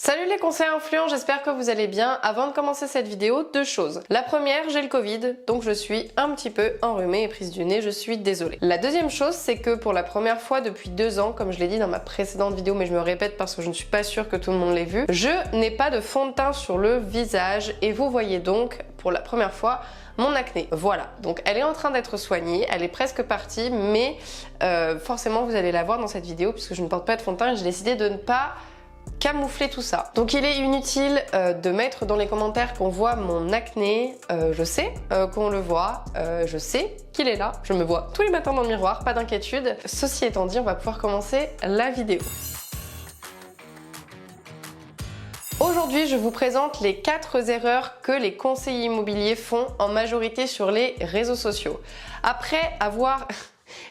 Salut les conseillers influents, j'espère que vous allez bien. Avant de commencer cette vidéo, deux choses. La première, j'ai le Covid, donc je suis un petit peu enrhumée et prise du nez, je suis désolée. La deuxième chose, c'est que pour la première fois depuis 2 ans, comme je l'ai dit dans ma précédente vidéo, mais je me répète parce que je ne suis pas sûre que tout le monde l'ait vu, je n'ai pas de fond de teint sur le visage et vous voyez donc, pour la première fois, mon acné. Voilà, donc elle est en train d'être soignée, elle est presque partie, mais forcément vous allez la voir dans cette vidéo puisque je ne porte pas de fond de teint et j'ai décidé de ne pas camoufler tout ça. Donc il est inutile de mettre dans les commentaires qu'on voit mon acné, je sais qu'on le voit, je sais qu'il est là, je me vois tous les matins dans le miroir, pas d'inquiétude. Ceci étant dit, on va pouvoir commencer la vidéo. Aujourd'hui, je vous présente les 4 erreurs que les conseillers immobiliers font en majorité sur les réseaux sociaux. Après avoir...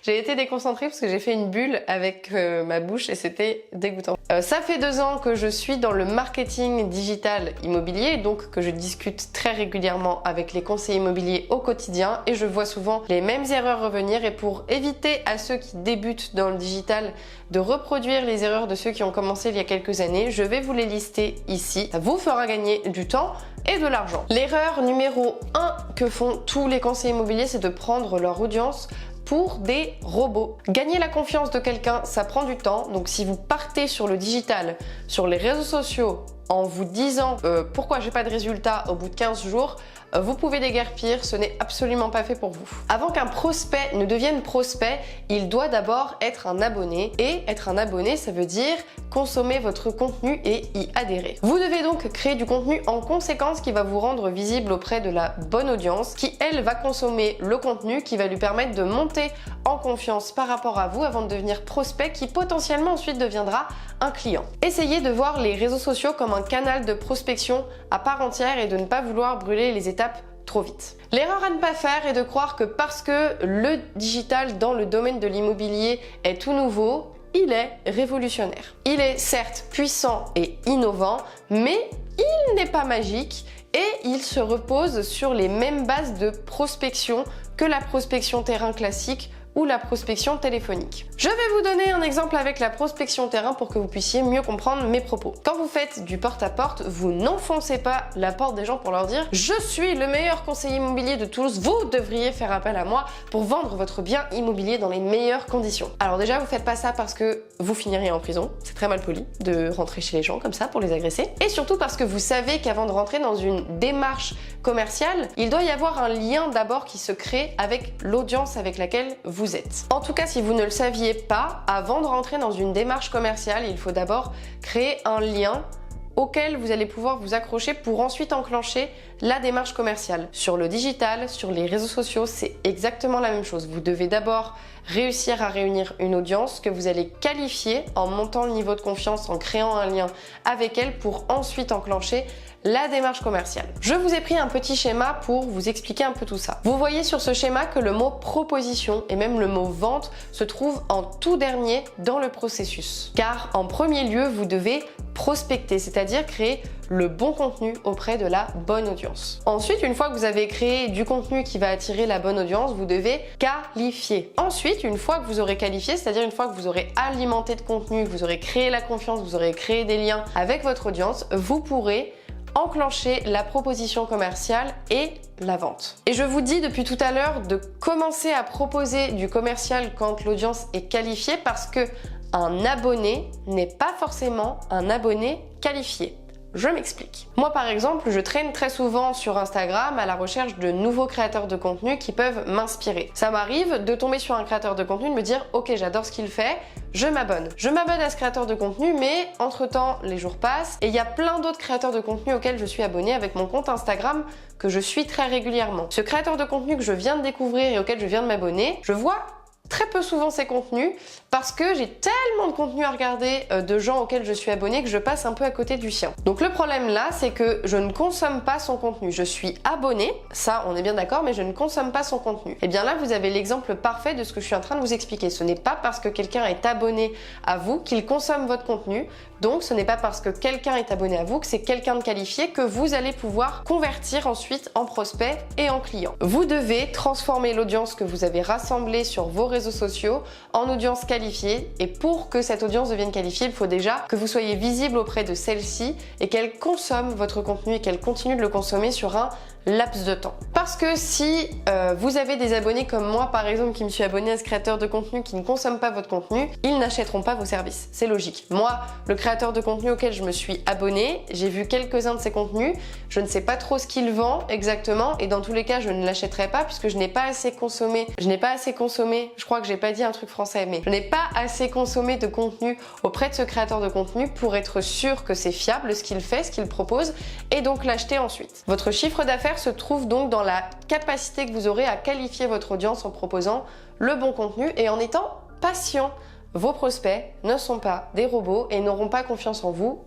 J'ai été déconcentrée parce que j'ai fait une bulle avec ma bouche et c'était dégoûtant. Ça fait 2 ans que je suis dans le marketing digital immobilier, donc que je discute très régulièrement avec les conseillers immobiliers au quotidien et je vois souvent les mêmes erreurs revenir. Et pour éviter à ceux qui débutent dans le digital de reproduire les erreurs de ceux qui ont commencé il y a quelques années, je vais vous les lister ici. Ça vous fera gagner du temps et de l'argent. L'erreur numéro 1 que font tous les conseillers immobiliers, c'est de prendre leur audience pour des robots. Gagner la confiance de quelqu'un, ça prend du temps. Donc si vous partez sur le digital, sur les réseaux sociaux, en vous disant pourquoi j'ai pas de résultats au bout de 15 jours, vous pouvez déguerpir, ce n'est absolument pas fait pour vous. Avant qu'un prospect ne devienne prospect, il doit d'abord être un abonné. Et être un abonné, ça veut dire consommer votre contenu et y adhérer. Vous devez donc créer du contenu en conséquence qui va vous rendre visible auprès de la bonne audience, qui elle va consommer le contenu qui va lui permettre de monter en confiance par rapport à vous avant de devenir prospect qui potentiellement ensuite deviendra un client. Essayez de voir les réseaux sociaux comme un canal de prospection à part entière et de ne pas vouloir brûler les étapes trop vite. L'erreur à ne pas faire est de croire que parce que le digital dans le domaine de l'immobilier est tout nouveau, il est révolutionnaire. Il est certes puissant et innovant, mais il n'est pas magique et il se repose sur les mêmes bases de prospection que la prospection terrain classique ou la prospection téléphonique. Je vais vous donner un exemple avec la prospection terrain pour que vous puissiez mieux comprendre mes propos. Quand vous faites du porte-à-porte, vous n'enfoncez pas la porte des gens pour leur dire « Je suis le meilleur conseiller immobilier de Toulouse, vous devriez faire appel à moi pour vendre votre bien immobilier dans les meilleures conditions. » Alors déjà, vous faites pas ça parce que vous finiriez en prison, c'est très mal poli de rentrer chez les gens comme ça pour les agresser. Et surtout parce que vous savez qu'avant de rentrer dans une démarche commerciale, il doit y avoir un lien d'abord qui se crée avec l'audience avec laquelle vous êtes. En tout cas, si vous ne le saviez pas, avant de rentrer dans une démarche commerciale, il faut d'abord créer un lien auquel vous allez pouvoir vous accrocher pour ensuite enclencher la démarche commerciale. Sur le digital, sur les réseaux sociaux, c'est exactement la même chose. Vous devez d'abord réussir à réunir une audience que vous allez qualifier en montant le niveau de confiance, en créant un lien avec elle pour ensuite enclencher la démarche commerciale. Je vous ai pris un petit schéma pour vous expliquer un peu tout ça. Vous voyez sur ce schéma que le mot proposition et même le mot vente se trouve en tout dernier dans le processus. Car en premier lieu, vous devez prospecter, c'est-à-dire créer le bon contenu auprès de la bonne audience. Ensuite, une fois que vous avez créé du contenu qui va attirer la bonne audience, vous devez qualifier. Ensuite, une fois que vous aurez qualifié, c'est-à-dire une fois que vous aurez alimenté de contenu, que vous aurez créé la confiance, vous aurez créé des liens avec votre audience, vous pourrez enclencher la proposition commerciale et la vente. Et je vous dis depuis tout à l'heure de commencer à proposer du commercial quand l'audience est qualifiée parce que un abonné n'est pas forcément un abonné qualifié. Je m'explique. Moi par exemple, je traîne très souvent sur Instagram à la recherche de nouveaux créateurs de contenu qui peuvent m'inspirer. Ça m'arrive de tomber sur un créateur de contenu, de me dire ok, j'adore ce qu'il fait, je m'abonne. Je m'abonne à ce créateur de contenu, mais entre-temps, les jours passent et il y a plein d'autres créateurs de contenu auxquels je suis abonnée avec mon compte Instagram que je suis très régulièrement. Ce créateur de contenu que je viens de découvrir et auquel je viens de m'abonner, je vois très peu souvent ces contenus parce que j'ai tellement de contenu à regarder de gens auxquels je suis abonnée que je passe un peu à côté du sien. Donc le problème là, c'est que je ne consomme pas son contenu. Je suis abonnée, ça on est bien d'accord, mais je ne consomme pas son contenu. Et bien là, vous avez l'exemple parfait de ce que je suis en train de vous expliquer. Ce n'est pas parce que quelqu'un est abonné à vous qu'il consomme votre contenu. Donc ce n'est pas parce que quelqu'un est abonné à vous que c'est quelqu'un de qualifié que vous allez pouvoir convertir ensuite en prospect et en client. Vous devez transformer l'audience que vous avez rassemblée sur vos réseaux réseaux sociaux en audience qualifiée. Et pour que cette audience devienne qualifiée, il faut déjà que vous soyez visible auprès de celle-ci et qu'elle consomme votre contenu et qu'elle continue de le consommer sur un laps de temps. Parce que si vous avez des abonnés comme moi par exemple qui me suis abonné à ce créateur de contenu qui ne consomme pas votre contenu, ils n'achèteront pas vos services. C'est logique. Moi, le créateur de contenu auquel je me suis abonné, j'ai vu quelques-uns de ses contenus, je ne sais pas trop ce qu'il vend exactement et dans tous les cas je ne l'achèterai pas puisque je n'ai pas assez consommé, je crois que j'ai pas dit un truc français, mais je n'ai pas assez consommé de contenu auprès de ce créateur de contenu pour être sûr que c'est fiable ce qu'il fait, ce qu'il propose et donc l'acheter ensuite. Votre chiffre d'affaires se trouve donc dans la capacité que vous aurez à qualifier votre audience en proposant le bon contenu et en étant patient. Vos prospects ne sont pas des robots et n'auront pas confiance en vous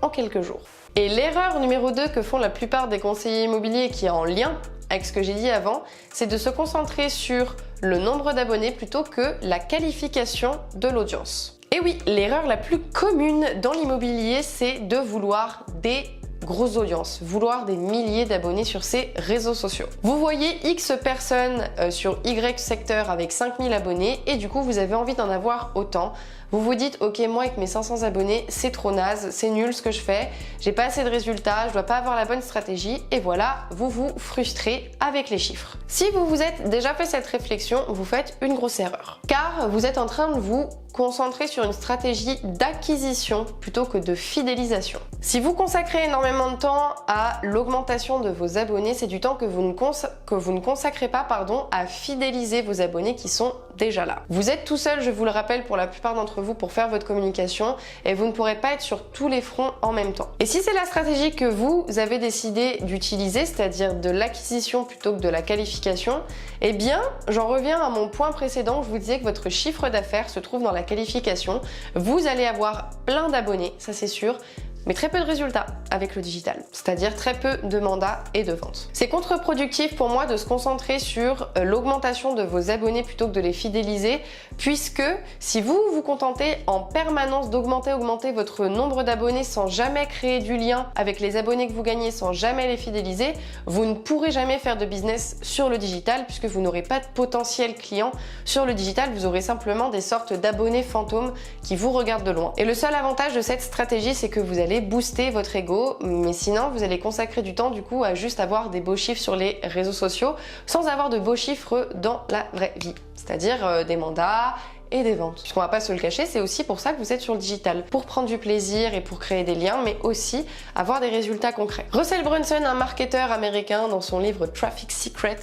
en quelques jours. Et l'erreur numéro 2 que font la plupart des conseillers immobiliers qui est en lien avec ce que j'ai dit avant, c'est de se concentrer sur le nombre d'abonnés plutôt que la qualification de l'audience. Et oui, l'erreur la plus commune dans l'immobilier, c'est de vouloir des grosses audiences, vouloir des milliers d'abonnés sur ces réseaux sociaux. Vous voyez X personnes sur Y secteur avec 5000 abonnés et du coup vous avez envie d'en avoir autant. Vous vous dites ok, moi avec mes 500 abonnés c'est trop naze, c'est nul ce que je fais, j'ai pas assez de résultats, je dois pas avoir la bonne stratégie et voilà, vous vous frustrez avec les chiffres. Si vous vous êtes déjà fait cette réflexion, vous faites une grosse erreur car vous êtes en train de vous concentrer sur une stratégie d'acquisition plutôt que de fidélisation. Si vous consacrez énormément de temps à l'augmentation de vos abonnés, c'est du temps que vous ne consacrez pas à fidéliser vos abonnés qui sont déjà là. Vous êtes tout seul, je vous le rappelle, pour la plupart d'entre vous pour faire votre communication et vous ne pourrez pas être sur tous les fronts en même temps. Et si c'est la stratégie que vous avez décidé d'utiliser, c'est-à-dire de l'acquisition plutôt que de la qualification, eh bien, j'en reviens à mon point précédent où je vous disais que votre chiffre d'affaires se trouve dans la qualification. Vous allez avoir plein d'abonnés, ça c'est sûr, mais très peu de résultats avec le digital, c'est-à-dire très peu de mandats et de ventes. C'est contre-productif pour moi de se concentrer sur l'augmentation de vos abonnés plutôt que de les fidéliser, puisque si vous vous contentez en permanence d'augmenter votre nombre d'abonnés sans jamais créer du lien avec les abonnés que vous gagnez, sans jamais les fidéliser, vous ne pourrez jamais faire de business sur le digital puisque vous n'aurez pas de potentiel client sur le digital, vous aurez simplement des sortes d'abonnés fantômes qui vous regardent de loin. Et le seul avantage de cette stratégie, c'est que vous allez booster votre ego, mais sinon vous allez consacrer du temps du coup à juste avoir des beaux chiffres sur les réseaux sociaux sans avoir de beaux chiffres dans la vraie vie, c'est-à-dire des mandats et des ventes. Puisqu'on va pas se le cacher, c'est aussi pour ça que vous êtes sur le digital, pour prendre du plaisir et pour créer des liens, mais aussi avoir des résultats concrets. Russell Brunson, un marketeur américain, dans son livre Traffic Secrets,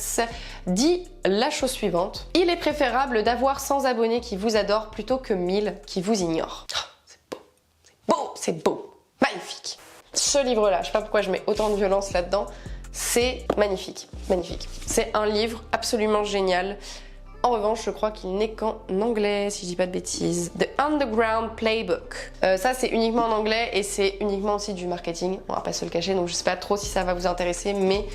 dit la chose suivante: il est préférable d'avoir 100 abonnés qui vous adorent plutôt que 1000 qui vous ignorent. C'est beau, magnifique. Ce livre-là, je sais pas pourquoi je mets autant de violence là-dedans, c'est magnifique, magnifique. C'est un livre absolument génial. En revanche, je crois qu'il n'est qu'en anglais, si je dis pas de bêtises. The Underground Playbook. Ça, c'est uniquement en anglais et c'est uniquement aussi du marketing. On va pas se le cacher, donc je sais pas trop si ça va vous intéresser, mais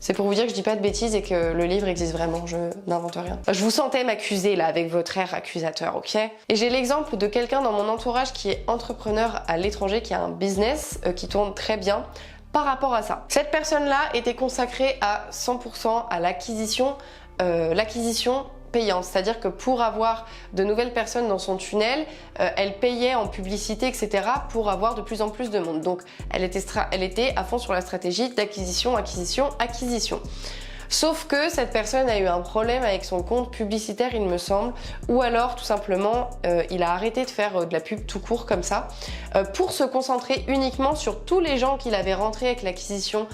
c'est pour vous dire que je dis pas de bêtises et que le livre existe vraiment, je n'invente rien. Je vous sentais m'accuser là avec votre air accusateur, ok? Et j'ai l'exemple de quelqu'un dans mon entourage qui est entrepreneur à l'étranger, qui a un business qui tourne très bien par rapport à ça. Cette personne-là était consacrée à 100% à l'acquisition payante, c'est-à-dire que pour avoir de nouvelles personnes dans son tunnel, elle payait en publicité, etc. pour avoir de plus en plus de monde. Donc elle était à fond sur la stratégie d'acquisition, acquisition, acquisition. Sauf que cette personne a eu un problème avec son compte publicitaire, il me semble, ou alors tout simplement il a arrêté de faire de la pub tout court comme ça pour se concentrer uniquement sur tous les gens qu'il avait rentrés avec l'acquisition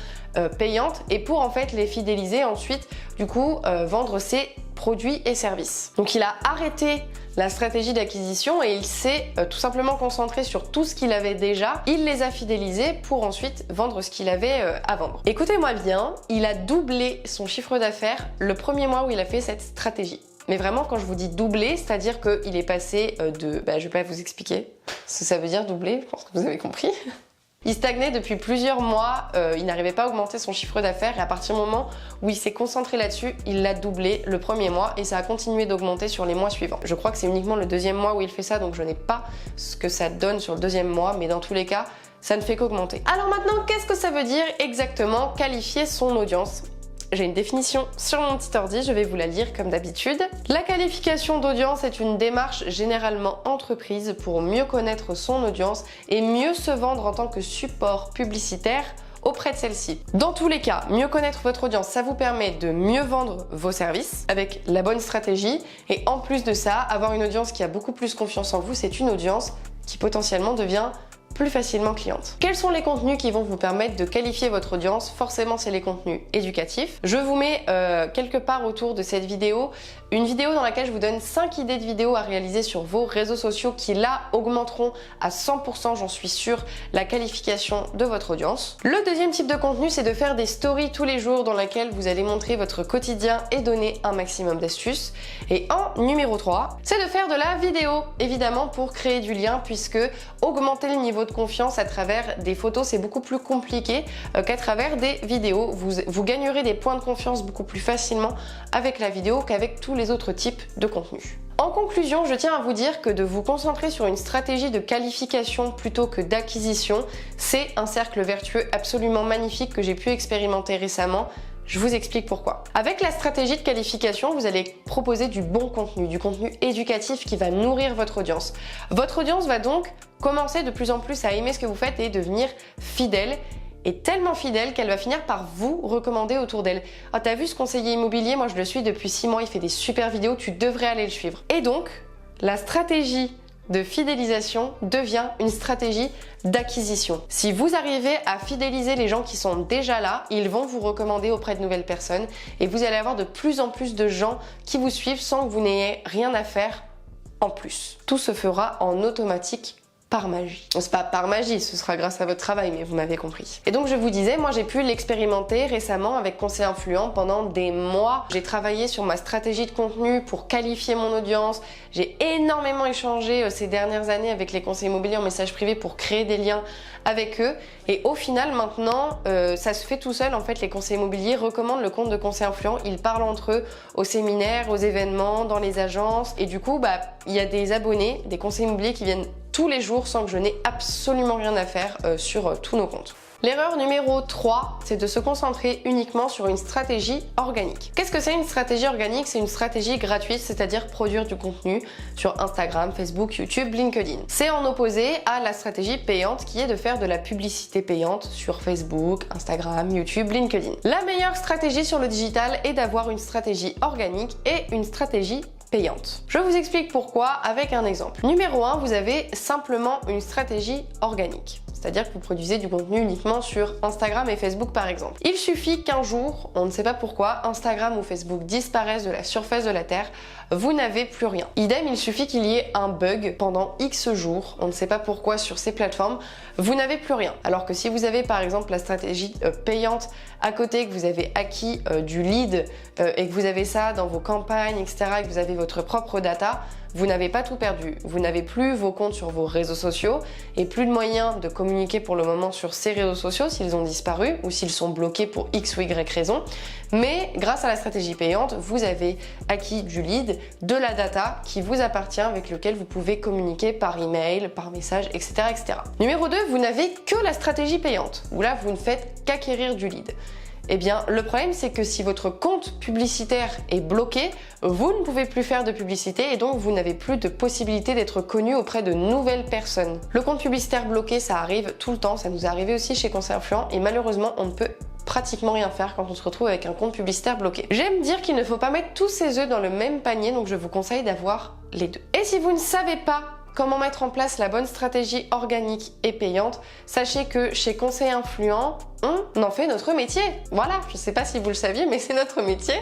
payante et pour en fait les fidéliser ensuite, du coup vendre ses produits et services. Donc il a arrêté la stratégie d'acquisition et il s'est tout simplement concentré sur tout ce qu'il avait déjà. Il les a fidélisés pour ensuite vendre ce qu'il avait à vendre. Écoutez-moi bien, il a doublé son chiffre d'affaires le premier mois où il a fait cette stratégie. Mais vraiment, quand je vous dis doubler, c'est-à-dire qu'il est passé de... je vais pas vous expliquer ce que ça veut dire doubler, je pense que vous avez compris. Il stagnait depuis plusieurs mois, il n'arrivait pas à augmenter son chiffre d'affaires et à partir du moment où il s'est concentré là-dessus, il l'a doublé le premier mois et ça a continué d'augmenter sur les mois suivants. Je crois que c'est uniquement le deuxième mois où il fait ça, donc je n'ai pas ce que ça donne sur le deuxième mois, mais dans tous les cas, ça ne fait qu'augmenter. Alors maintenant, qu'est-ce que ça veut dire exactement qualifier son audience ? J'ai une définition sur mon petit ordi, je vais vous la lire comme d'habitude. La qualification d'audience est une démarche généralement entreprise pour mieux connaître son audience et mieux se vendre en tant que support publicitaire auprès de celle-ci. Dans tous les cas, mieux connaître votre audience, ça vous permet de mieux vendre vos services avec la bonne stratégie et en plus de ça, avoir une audience qui a beaucoup plus confiance en vous, c'est une audience qui potentiellement devient plus facilement cliente. Quels sont les contenus qui vont vous permettre de qualifier votre audience? Forcément, c'est les contenus éducatifs. Je vous mets quelque part autour de cette vidéo une vidéo dans laquelle je vous donne 5 idées de vidéos à réaliser sur vos réseaux sociaux qui là augmenteront à 100%, j'en suis sûre, la qualification de votre audience. Le deuxième type de contenu, c'est de faire des stories tous les jours dans lesquelles vous allez montrer votre quotidien et donner un maximum d'astuces. Et en numéro 3, c'est de faire de la vidéo, évidemment pour créer du lien puisque augmenter le niveau de confiance à travers des photos, c'est beaucoup plus compliqué qu'à travers des vidéos. Vous gagnerez des points de confiance beaucoup plus facilement avec la vidéo qu'avec tous les autres types de contenus. En conclusion, je tiens à vous dire que de vous concentrer sur une stratégie de qualification plutôt que d'acquisition, c'est un cercle vertueux absolument magnifique que j'ai pu expérimenter récemment. Je vous explique pourquoi. Avec la stratégie de qualification, vous allez proposer du bon contenu, du contenu éducatif qui va nourrir votre audience. Votre audience va donc commencer de plus en plus à aimer ce que vous faites et devenir fidèle. Et tellement fidèle qu'elle va finir par vous recommander autour d'elle. Ah, t'as vu ce conseiller immobilier? Moi, je le suis depuis 6 mois, il fait des super vidéos, tu devrais aller le suivre. Et donc, la stratégie de fidélisation devient une stratégie d'acquisition. Si vous arrivez à fidéliser les gens qui sont déjà là, ils vont vous recommander auprès de nouvelles personnes et vous allez avoir de plus en plus de gens qui vous suivent sans que vous n'ayez rien à faire en plus. Tout se fera en automatique par magie. C'est pas par magie, ce sera grâce à votre travail, mais vous m'avez compris. Et donc je vous disais, moi j'ai pu l'expérimenter récemment avec Conseil Influent pendant des mois. J'ai travaillé sur ma stratégie de contenu pour qualifier mon audience. J'ai énormément échangé ces dernières années avec les conseillers immobiliers en message privé pour créer des liens avec eux. Et au final maintenant, ça se fait tout seul. En fait, les conseillers immobiliers recommandent le compte de Conseil Influent. Ils parlent entre eux aux séminaires, aux événements, dans les agences. Et du coup, il y a des abonnés, des conseillers immobiliers qui viennent tous les jours sans que je n'ai absolument rien à faire sur tous nos comptes. L'erreur numéro 3, c'est de se concentrer uniquement sur une stratégie organique. Qu'est-ce que c'est une stratégie organique? C'est une stratégie gratuite, c'est-à-dire produire du contenu sur Instagram, Facebook, YouTube, LinkedIn. C'est en opposé à la stratégie payante qui est de faire de la publicité payante sur Facebook, Instagram, YouTube, LinkedIn. La meilleure stratégie sur le digital est d'avoir une stratégie organique et une stratégie payante. Je vous explique pourquoi avec un exemple. Numéro 1, vous avez simplement une stratégie organique. C'est-à-dire que vous produisez du contenu uniquement sur Instagram et Facebook par exemple. Il suffit qu'un jour, on ne sait pas pourquoi, Instagram ou Facebook disparaissent de la surface de la Terre, vous n'avez plus rien. Idem, il suffit qu'il y ait un bug pendant X jours, on ne sait pas pourquoi sur ces plateformes, vous n'avez plus rien. Alors que si vous avez par exemple la stratégie payante à côté, que vous avez acquis du lead et que vous avez ça dans vos campagnes, etc., et que vous avez votre propre data, vous n'avez pas tout perdu. Vous n'avez plus vos comptes sur vos réseaux sociaux et plus de moyens de communiquer pour le moment sur ces réseaux sociaux s'ils ont disparu ou s'ils sont bloqués pour X ou Y raison. Mais grâce à la stratégie payante, vous avez acquis du lead, de la data qui vous appartient avec lequel vous pouvez communiquer par email, par message, etc., etc. Numéro 2, vous n'avez que la stratégie payante où là, vous ne faites qu'acquérir du lead. Eh bien, le problème, c'est que si votre compte publicitaire est bloqué, vous ne pouvez plus faire de publicité et donc vous n'avez plus de possibilité d'être connu auprès de nouvelles personnes. Le compte publicitaire bloqué, ça arrive tout le temps, ça nous est arrivé aussi chez Conseil Influent et malheureusement, on ne peut pratiquement rien faire quand on se retrouve avec un compte publicitaire bloqué. J'aime dire qu'il ne faut pas mettre tous ses œufs dans le même panier, donc je vous conseille d'avoir les deux. Et si vous ne savez pas comment mettre en place la bonne stratégie organique et payante, sachez que chez Conseil Influent, on en fait notre métier. Voilà, je ne sais pas si vous le saviez, mais c'est notre métier.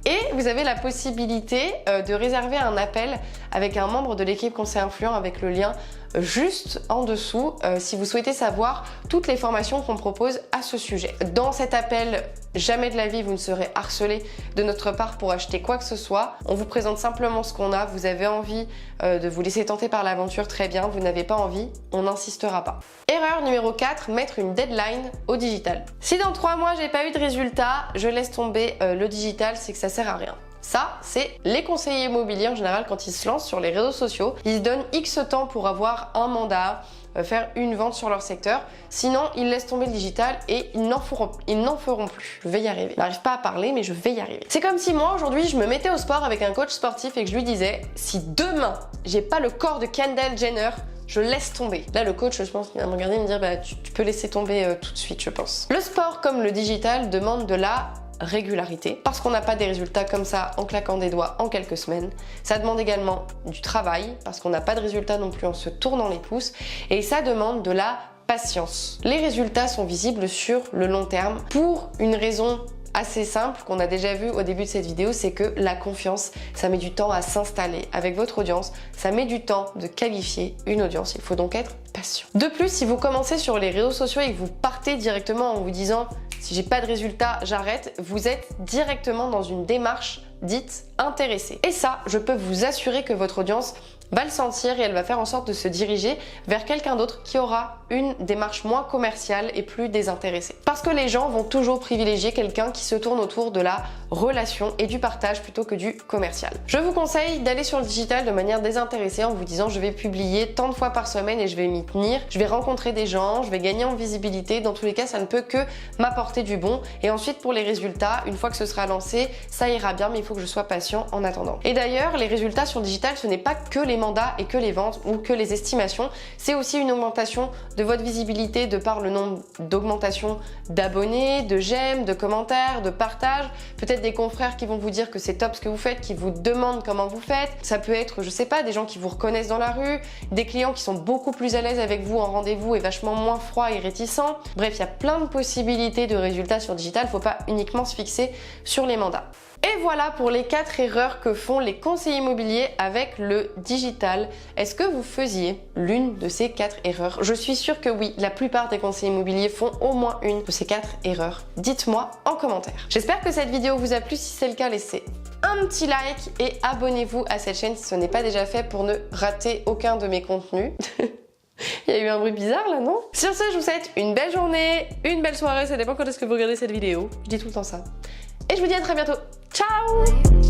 Et vous avez la possibilité de réserver un appel avec un membre de l'équipe Conseil Influent avec le lien juste en dessous si vous souhaitez savoir toutes les formations qu'on propose à ce sujet. Dans cet appel, jamais de la vie vous ne serez harcelé de notre part pour acheter quoi que ce soit. On vous présente simplement ce qu'on a. Vous avez envie de vous laisser tenter par l'aventure, très bien. Vous n'avez pas envie, on n'insistera pas. Erreur numéro 4, mettre une deadline au digital. Si dans 3 mois j'ai pas eu de résultat, je laisse tomber le digital, c'est que ça sert à rien. Ça, c'est les conseillers immobiliers en général quand ils se lancent sur les réseaux sociaux. Ils se donnent X temps pour avoir un mandat, faire une vente sur leur secteur. Sinon, ils laissent tomber le digital et ils n'en feront plus. Je vais y arriver. Je n'arrive pas à parler, mais je vais y arriver. C'est comme si moi, aujourd'hui, je me mettais au sport avec un coach sportif et que je lui disais, si demain, j'ai pas le corps de Kendall Jenner, je laisse tomber. Là, le coach, je pense qu'il va me regarder et me dire, bah, tu peux laisser tomber tout de suite, je pense. Le sport, comme le digital, demande de la régularité, parce qu'on n'a pas des résultats comme ça en claquant des doigts en quelques semaines. Ça demande également du travail, parce qu'on n'a pas de résultats non plus en se tournant les pouces, et ça demande de la patience. Les résultats sont visibles sur le long terme pour une raison assez simple qu'on a déjà vu au début de cette vidéo, c'est que la confiance, ça met du temps à s'installer avec votre audience, ça met du temps de qualifier une audience, il faut donc être patient. De plus, si vous commencez sur les réseaux sociaux et que vous partez directement en vous disant si j'ai pas de résultat, j'arrête, vous êtes directement dans une démarche dite intéressée. Et ça, je peux vous assurer que votre audience va le sentir et elle va faire en sorte de se diriger vers quelqu'un d'autre qui aura une démarche moins commerciale et plus désintéressée. Parce que les gens vont toujours privilégier quelqu'un qui se tourne autour de la relation et du partage plutôt que du commercial. Je vous conseille d'aller sur le digital de manière désintéressée en vous disant je vais publier tant de fois par semaine et je vais m'y tenir, je vais rencontrer des gens, je vais gagner en visibilité, dans tous les cas ça ne peut que m'apporter du bon et ensuite pour les résultats, une fois que ce sera lancé, ça ira bien mais il faut que je sois patient en attendant. Et d'ailleurs les résultats sur le digital ce n'est pas que les mandats et que les ventes ou que les estimations, c'est aussi une augmentation de votre visibilité de par le nombre d'augmentation d'abonnés, de j'aime, de commentaires, de partages, peut-être des confrères qui vont vous dire que c'est top ce que vous faites, qui vous demandent comment vous faites, ça peut être, je sais pas, des gens qui vous reconnaissent dans la rue, des clients qui sont beaucoup plus à l'aise avec vous en rendez-vous et vachement moins froids et réticents. Bref, il y a plein de possibilités de résultats sur digital, faut pas uniquement se fixer sur les mandats. Et voilà pour les 4 erreurs que font les conseillers immobiliers avec le digital. Est-ce que vous faisiez l'une de ces 4 erreurs? Je suis sûre que oui, la plupart des conseillers immobiliers font au moins une de ces 4 erreurs. Dites-moi en commentaire. J'espère que cette vidéo vous a plu. Si c'est le cas, laissez un petit like et abonnez-vous à cette chaîne si ce n'est pas déjà fait pour ne rater aucun de mes contenus. Il y a eu un bruit bizarre là, non? Sur ce, je vous souhaite une belle journée, une belle soirée, ça dépend quand est-ce que vous regardez cette vidéo. Je dis tout le temps ça. Et je vous dis à très bientôt. Ciao!